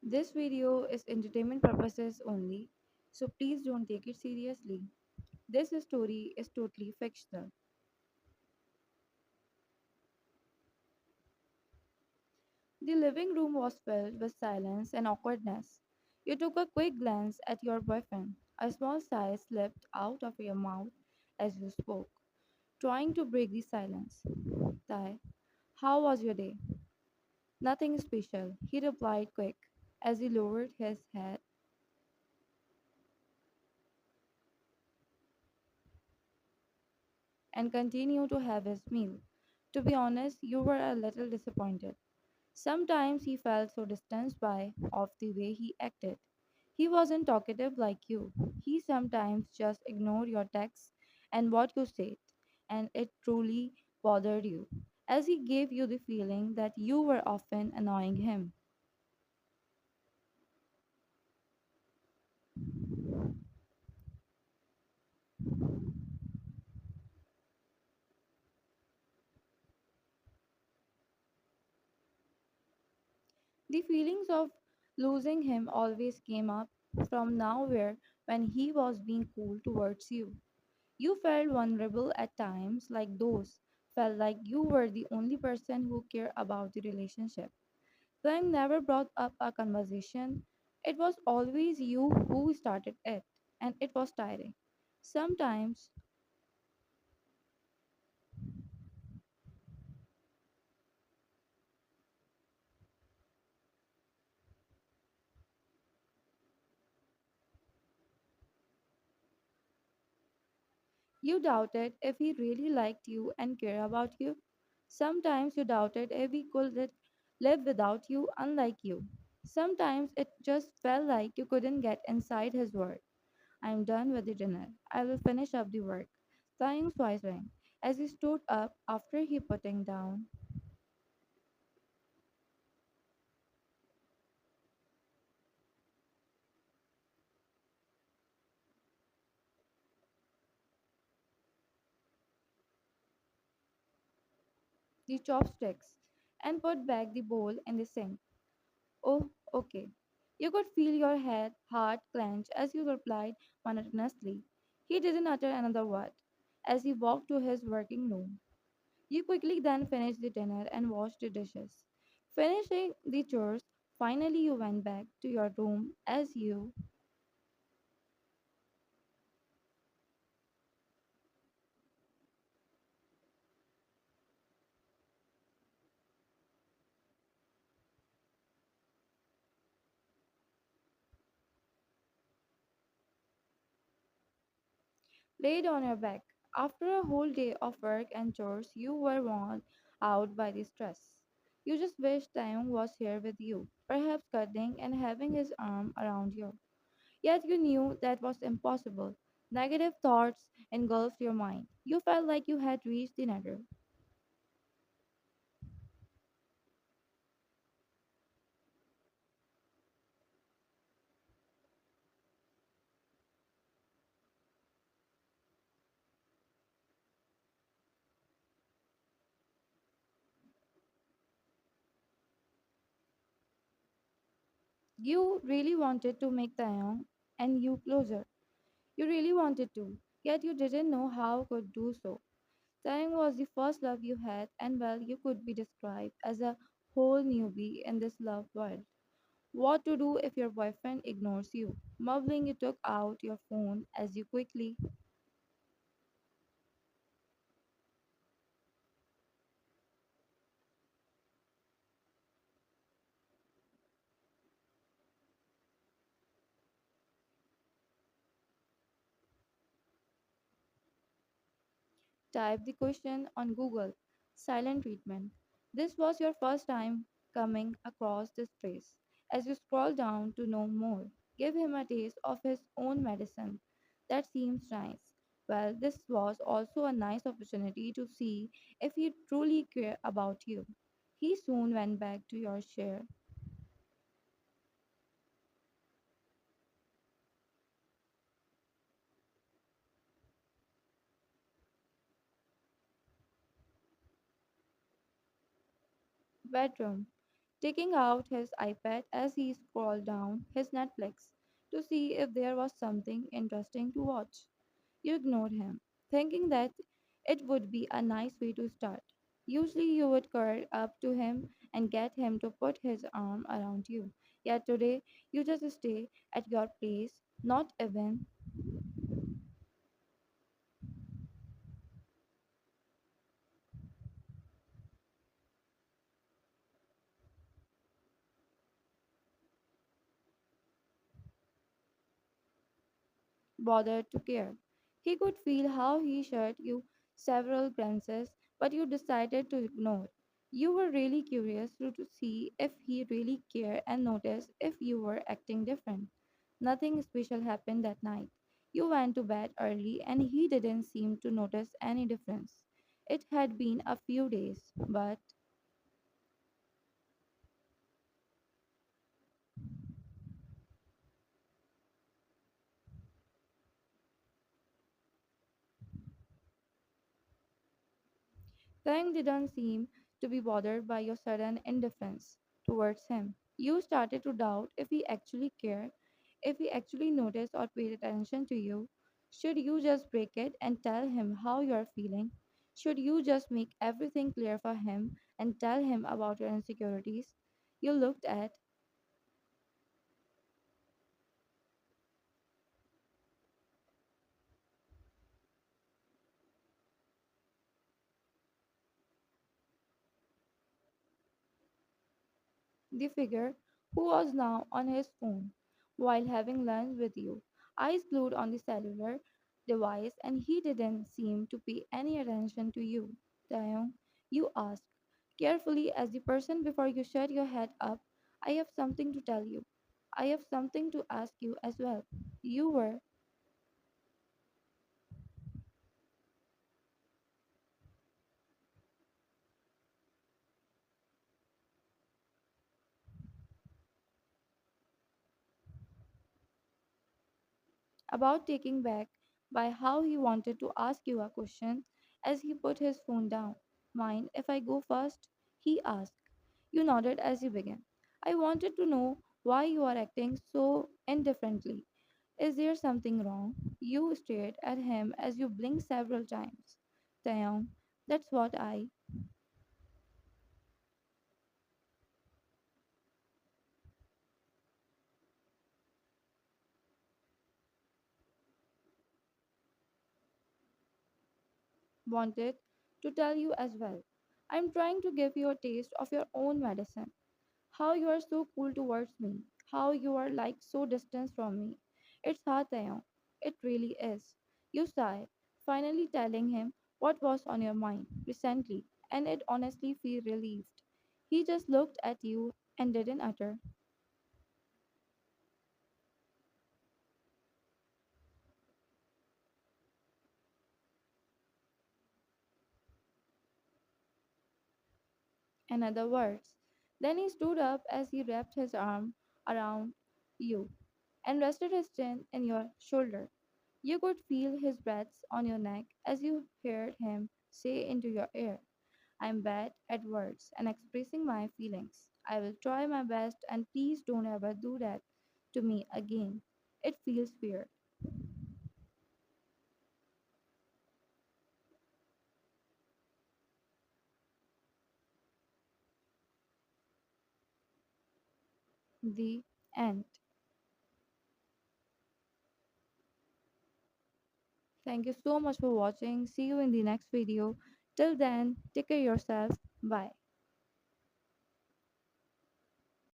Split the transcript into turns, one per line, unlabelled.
This video is entertainment purposes only, so please don't take it seriously. This story is totally fictional. The living room was filled with silence and awkwardness. You took a quick glance at your boyfriend. A small sigh slipped out of your mouth as you spoke, trying to break the silence. Tai, how was your day? Nothing special, he replied quick as he lowered his head and continued to have his meal. To be honest, you were a little disappointed. Sometimes he felt so distanced by of the way he acted. He wasn't talkative like you. He sometimes just ignored your texts and what you said, and it truly bothered you, as he gave you the feeling that you were often annoying him. The feelings of losing him always came up from nowhere when he was being cool towards you. You felt vulnerable at times like those, felt like you were the only person who cared about the relationship. Frank never brought up a conversation. It was always you who started it, and it was tiring. Sometimes you doubted if he really liked you and cared about you. Sometimes you doubted if he could live without you, unlike you. Sometimes it just felt like you couldn't get inside his world. I'm done with the dinner. I will finish up the work. Taehyung's voice rang as he stood up after he putting down. The chopsticks and put back the bowl in the sink. Oh, okay. You could feel your heart clench as you replied monotonously. He didn't utter another word as he walked to his working room. You quickly then finished the dinner and washed the dishes. Finishing the chores, finally you went back to your room as you laid on your back. After a whole day of work and chores, you were worn out by the stress. You just wished Taeyong was here with you, perhaps cuddling and having his arm around you. Yet you knew that was impossible. Negative thoughts engulfed your mind. You felt like you had reached the nether. You really wanted to make Taeyong and you closer. You really wanted to, yet you didn't know how could do so. Taeyong was the first love you had, and well, you could be described as a whole newbie in this love world. What to do if your boyfriend ignores you? Mumbling, you took out your phone as you quickly typed the question on Google. Silent treatment. This was your first time coming across this phrase. As you scroll down to know more, give him a taste of his own medicine. That seems nice. Well, this was also a nice opportunity to see if he truly cared about you. He soon went back to your chair, bedroom. taking out his iPad as he scrolled down his Netflix to see if there was something interesting to watch. You ignored him, thinking that it would be a nice way to start. Usually, you would curl up to him and get him to put his arm around you. Yet today, you just stay at your place, not even bothered to care. He could feel how he shot you several glances, but you decided to ignore. You were really curious to see if he really cared and notice if you were acting different. Nothing special happened that night. You went to bed early and he didn't seem to notice any difference. It had been a few days, but Taehyung didn't seem to be bothered by your sudden indifference towards him. You started to doubt if he actually cared, if he actually noticed or paid attention to you. Should you just break it and tell him how you're feeling? Should you just make everything clear for him and tell him about your insecurities? You looked at the figure, who was now on his phone while having lunch with you, eyes glued on the cellular device, and he didn't seem to pay any attention to you. Taeyong, you asked carefully as the person before you shut your head up, I have something to tell you. I have something to ask you as well. You were about taken back by how he wanted to ask you a question as he put his phone down. Mind if I go first? He asked. You nodded as he began. I wanted to know why you are acting so indifferently. Is there something wrong? You stared at him as you blinked several times. Taeyong, that's what I wanted to tell you as well. I'm trying to give you a taste of your own medicine. How you are so cool towards me. How you are like so distant from me. It's hard, Taeyong. It really is. You sighed, finally telling him what was on your mind recently, and it honestly feel relieved. He just looked at you and didn't utter another words. Then he stood up as he wrapped his arm around you and rested his chin in your shoulder. You could feel his breaths on your neck as you heard him say into your ear, I'm bad at words and expressing my feelings. I will try my best and please don't ever do that to me again. It feels weird. The end. Thank you so much for watching. See you in the next video. Till then, take care of yourself. Bye.